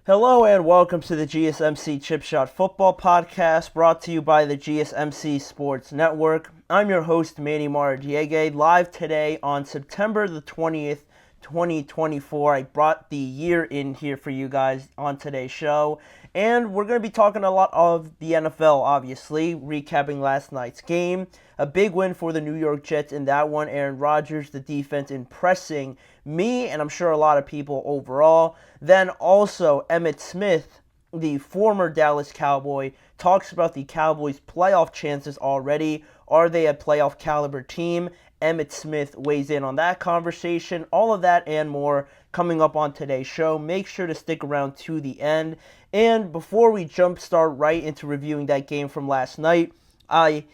Hello and welcome to the GSMC Chip Shot Football Podcast, brought to you by the GSMC Sports Network. I'm your host, Manny Maradiegue, live today on September the 20th, 2024. I brought the year in here for you guys on today's show, and we're going to be talking a lot of the NFL, obviously, recapping last night's game. A big win for the New York Jets in that one. Aaron Rodgers, the defense, impressing me, and I'm sure a lot of people overall. Then also, Emmitt Smith, the former Dallas Cowboy, talks about the Cowboys' playoff chances already. Are they a playoff caliber team? Emmitt Smith weighs in on that conversation. All of that and more coming up on today's show. Make sure to stick around to the end. And before we jumpstart right into reviewing that game from last night, I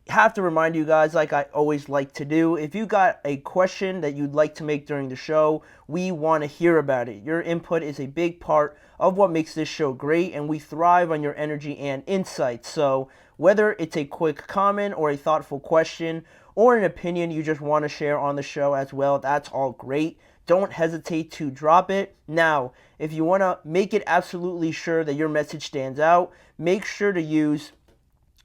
have to remind you guys, like I always like to do, if you got a question that you'd like to make during the show, we want to hear about it. Your input is a big part of what makes this show great, and we thrive on your energy and insight. So whether it's a quick comment or a thoughtful question or an opinion you just want to share on the show as well, that's all great. Don't hesitate to drop it. Now, if you want to make it absolutely sure that your message stands out, make sure to use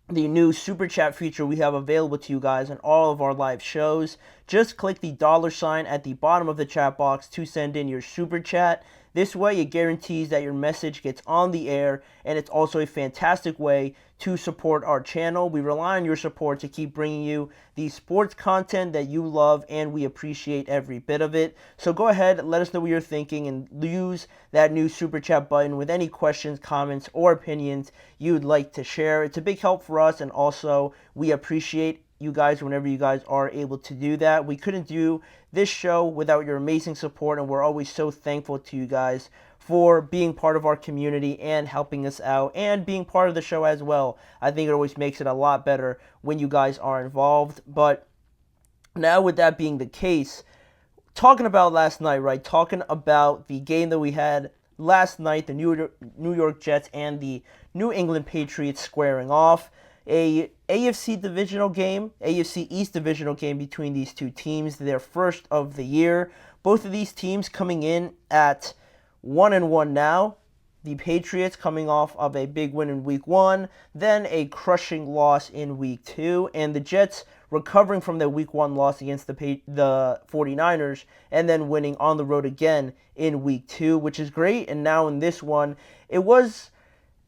the new super chat feature we have available to you guys on all of our live shows. Just click the $ at the bottom of the chat box to send in your super chat. This way it guarantees that your message gets on the air, and it's also a fantastic way to support our channel. We rely on your support to keep bringing you the sports content that you love, and we appreciate every bit of it. So go ahead, let us know what you're thinking, and use that new super chat button with any questions, comments, or opinions you'd like to share. It's a big help for us, and also we appreciate you guys whenever you guys are able to do that. We couldn't do this show without your amazing support, and we're always so thankful to you guys for being part of our community and helping us out and being part of the show as well. I think it always makes it a lot better when you guys are involved. But now with that being the case, talking about last night, right? Talking about the game that we had last night, the New York Jets and the New England Patriots squaring off. A AFC divisional game, AFC East divisional game between these two teams, their first of the year. Both of these teams coming in at 1-1 now. The Patriots coming off of a big win in week 1, then a crushing loss in week 2, and the Jets recovering from their week 1 loss against the 49ers, and then winning on the road again in week 2, which is great. And now in this one, it was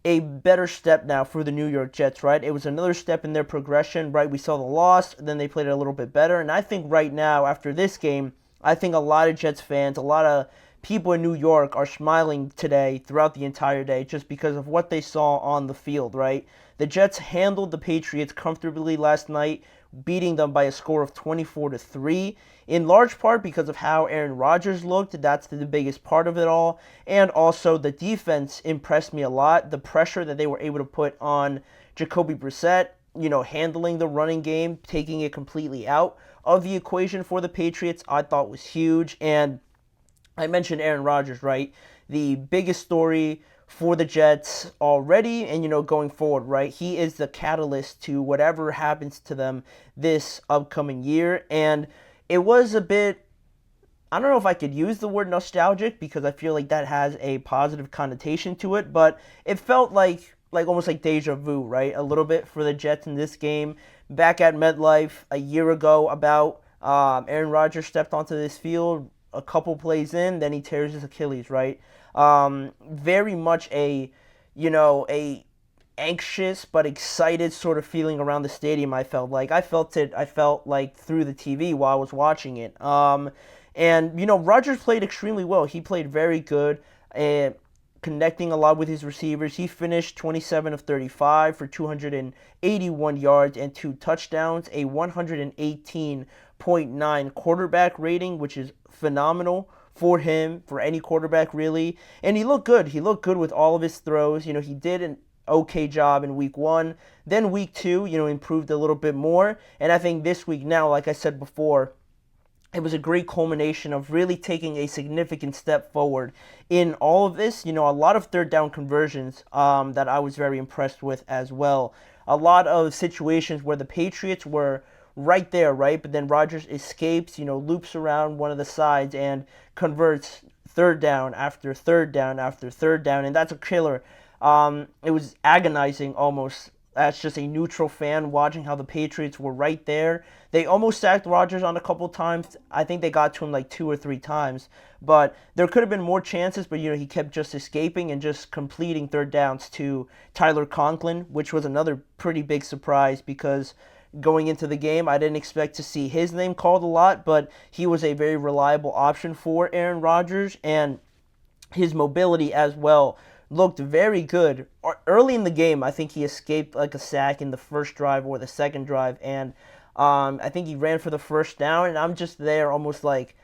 a better step now for the New York Jets, right? It was another step in their progression, right? We saw the loss, then they played it a little bit better, and I think right now, after this game, I think a lot of Jets fans, a lot of people in New York are smiling today throughout the entire day just because of what they saw on the field, right? The Jets handled the Patriots comfortably last night, beating them by a score of 24-3, in large part because of how Aaron Rodgers looked. That's the biggest part of it all. And also the defense impressed me a lot. The pressure that they were able to put on Jacoby Brissett, handling the running game, taking it completely out of the equation for the Patriots, I thought was huge. And I mentioned Aaron Rodgers, right? The biggest story for the Jets already and, going forward, right? He is the catalyst to whatever happens to them this upcoming year. And it was a bit, I don't know if I could use the word nostalgic because I feel like that has a positive connotation to it, but it felt like almost like deja vu, right? A little bit for the Jets in this game. Back at MetLife a year ago about, Aaron Rodgers stepped onto this field a couple plays in, then he tears his Achilles, right? Very much a anxious but excited sort of feeling around the stadium. I felt like through the TV while I was watching it. And Rodgers played extremely well. He played very good, connecting a lot with his receivers. He finished 27 of 35 for 281 yards and 2 touchdowns, a 118.9 quarterback rating, which is phenomenal for him, for any quarterback really. And he looked good. He looked good with all of his throws. He did an okay job in week 1. Then week 2, improved a little bit more. And I think this week now, like I said before, it was a great culmination of really taking a significant step forward in all of this. A lot of third down conversions that I was very impressed with as well. A lot of situations where the Patriots were right there, right? But then Rodgers escapes, loops around one of the sides and converts third down after third down after third down, and that's a killer. It was agonizing almost as just a neutral fan watching how the Patriots were right there. They almost sacked Rodgers on a couple times. I think they got to him like 2 or 3 times. But there could have been more chances, but he kept just escaping and just completing third downs to Tyler Conklin, which was another pretty big surprise because going into the game, I didn't expect to see his name called a lot, but he was a very reliable option for Aaron Rodgers, and his mobility as well looked very good. Early in the game, I think he escaped like a sack in the first drive or the second drive, and I think he ran for the first down, and I'm just there almost like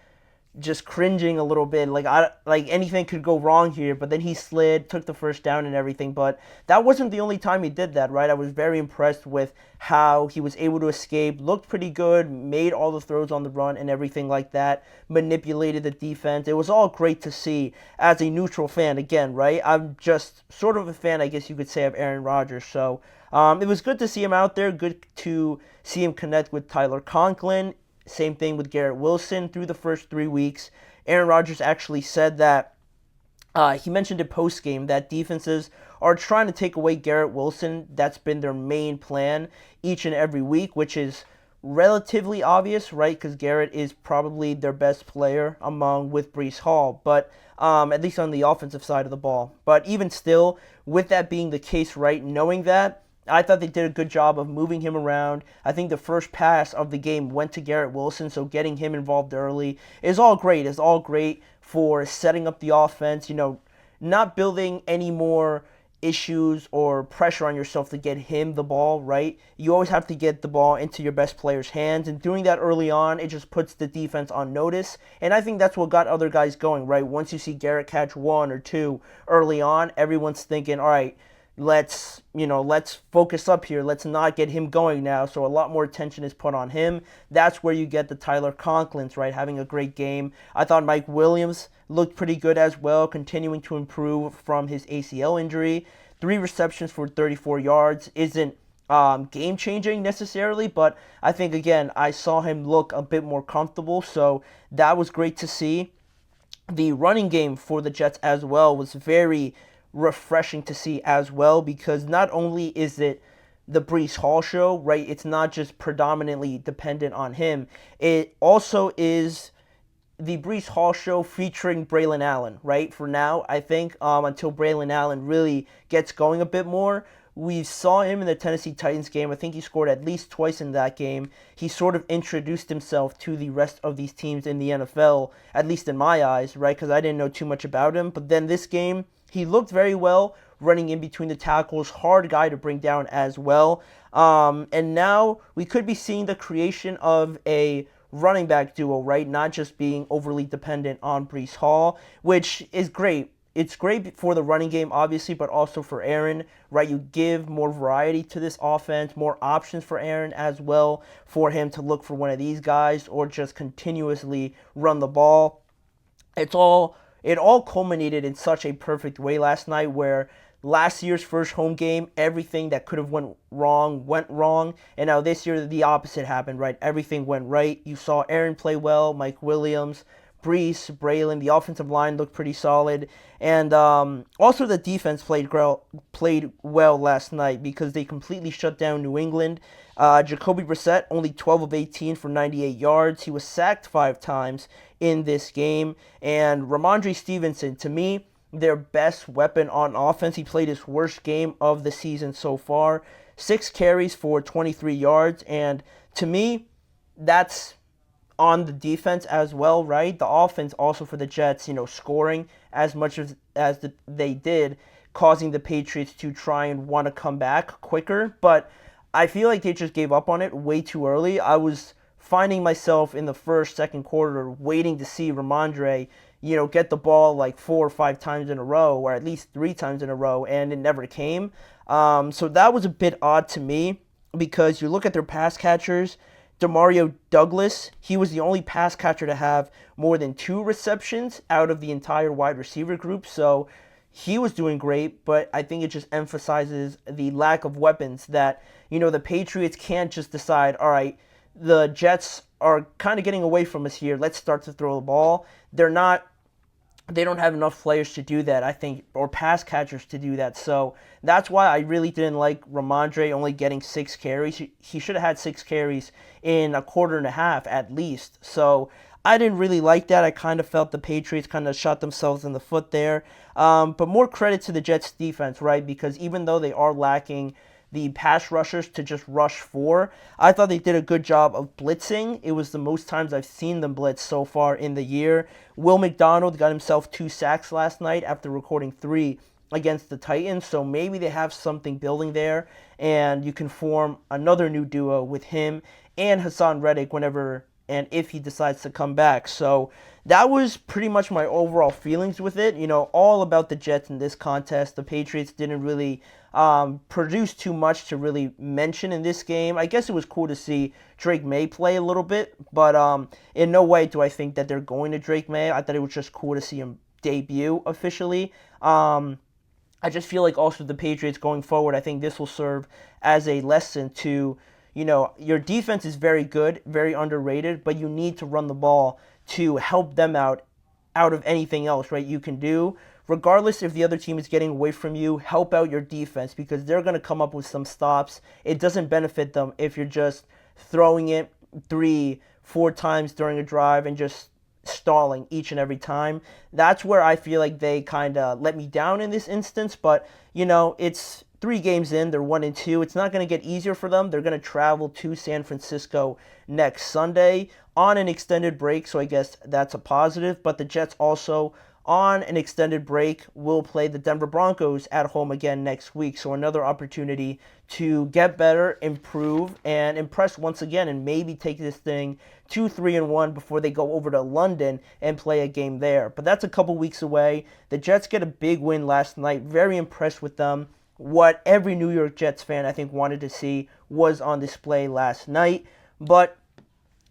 just cringing a little bit, like anything could go wrong here, but then he slid, took the first down and everything. But that wasn't the only time he did that, right? I was very impressed with how he was able to escape, looked pretty good, made all the throws on the run and everything like that, manipulated the defense. It was all great to see as a neutral fan again, right? I'm just sort of a fan, I guess you could say, of Aaron Rodgers. So it was good to see him out there, good to see him connect with Tyler Conklin. Same thing with Garrett Wilson through the first 3 weeks. Aaron Rodgers actually said that he mentioned in postgame that defenses are trying to take away Garrett Wilson. That's been their main plan each and every week, which is relatively obvious, right? Because Garrett is probably their best player with Breece Hall, but at least on the offensive side of the ball. But even still, with that being the case, right, knowing that, I thought they did a good job of moving him around. I think the first pass of the game went to Garrett Wilson, so getting him involved early is all great. It's all great for setting up the offense, not building any more issues or pressure on yourself to get him the ball, right? You always have to get the ball into your best player's hands, and doing that early on, it just puts the defense on notice, and I think that's what got other guys going, right? Once you see Garrett catch 1 or 2 early on, everyone's thinking, all right, let's focus up here. Let's not get him going now. So a lot more attention is put on him. That's where you get the Tyler Conklins, right, having a great game. I thought Mike Williams looked pretty good as well, continuing to improve from his ACL injury. 3 receptions for 34 yards isn't game-changing necessarily, but I think, again, I saw him look a bit more comfortable, so that was great to see. The running game for the Jets as well was very refreshing to see as well, because not only is it the Breece Hall show, right? It's not just predominantly dependent on him. It also is the Breece Hall show featuring Braylon Allen, right? For now, I think, until Braylon Allen really gets going a bit more. We saw him in the Tennessee Titans game. I think he scored at least twice in that game. He sort of introduced himself to the rest of these teams in the NFL, at least in my eyes, right? Because I didn't know too much about him. But then this game, he looked very well, running in between the tackles, hard guy to bring down as well. And now we could be seeing the creation of a running back duo, right? Not just being overly dependent on Breece Hall, which is great. It's great for the running game, obviously, but also for Aaron, right? You give more variety to this offense, more options for Aaron as well, for him to look for one of these guys or just continuously run the ball. It all culminated in such a perfect way last night, where last year's first home game, everything that could have went wrong, and now this year the opposite happened, right? Everything went right. You saw Aaron play well, Mike Williams, Breece, Braylon. The offensive line looked pretty solid, and also the defense played well last night because they completely shut down New England. Jacoby Brissett, only 12 of 18 for 98 yards. He was sacked 5 times in this game. And Ramondre Stevenson, to me, their best weapon on offense. He played his worst game of the season so far. 6 carries for 23 yards. And to me, that's on the defense as well, right? The offense also for the Jets, scoring as much as they did, causing the Patriots to try and want to come back quicker. But I feel like they just gave up on it way too early. I was finding myself in the first, second quarter waiting to see Ramondre, get the ball like 4 or 5 times in a row, or at least 3 times in a row, and it never came. So that was a bit odd to me, because you look at their pass catchers. Demario Douglas, he was the only pass catcher to have more than 2 receptions out of the entire wide receiver group, so he was doing great, but I think it just emphasizes the lack of weapons that, the Patriots can't just decide, all right, the Jets are kind of getting away from us here, let's start to throw the ball. They're not they don't have enough players to do that, I think, or pass catchers to do that. So that's why I really didn't like Ramondre only getting 6 carries. He should have had 6 carries in a quarter and a half at least. So I didn't really like that. I kind of felt the Patriots kind of shot themselves in the foot there. But more credit to the Jets defense, right? Because even though they are lacking the pass rushers to just rush for, I thought they did a good job of blitzing. It was the most times I've seen them blitz so far in the year. Will McDonald got himself 2 sacks last night after recording 3 against the Titans, so maybe they have something building there, and you can form another new duo with him and Hassan Reddick whenever and if he decides to come back. So that was pretty much my overall feelings with it. All about the Jets in this contest. The Patriots didn't really produce too much to really mention in this game. I guess it was cool to see Drake May play a little bit, but in no way do I think that they're going to Drake May. I thought it was just cool to see him debut officially. I just feel like also the Patriots going forward, I think this will serve as a lesson to, your defense is very good, very underrated, but you need to run the ball to help them out of anything else, right? You can do, regardless if the other team is getting away from you, help out your defense because they're going to come up with some stops. It doesn't benefit them if you're just throwing it 3-4 times during a drive and just stalling each and every time. That's where I feel like they kind of let me down in this instance, but it's 3 games in, they're 1-2. It's not going to get easier for them. They're going to travel to San Francisco next Sunday on an extended break, so I guess that's a positive. But the Jets also, on an extended break, will play the Denver Broncos at home again next week. So another opportunity to get better, improve, and impress once again, and maybe take this thing to 3-1 before they go over to London and play a game there. But that's a couple weeks away. The Jets get a big win last night. Very impressed with them. What every New York Jets fan, I think, wanted to see was on display last night. But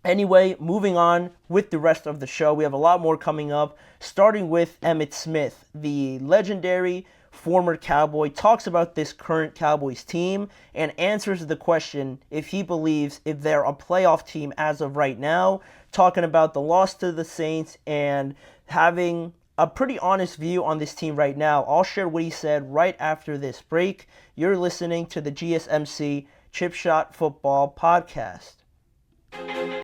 anyway, moving on with the rest of the show. We have a lot more coming up, starting with Emmitt Smith, the legendary former Cowboy, talks about this current Cowboys team and answers the question if he believes if they're a playoff team as of right now, talking about the loss to the Saints and having a pretty honest view on this team right now. I'll share what he said right after this break. You're listening to the GSMC Chip Shot Football Podcast.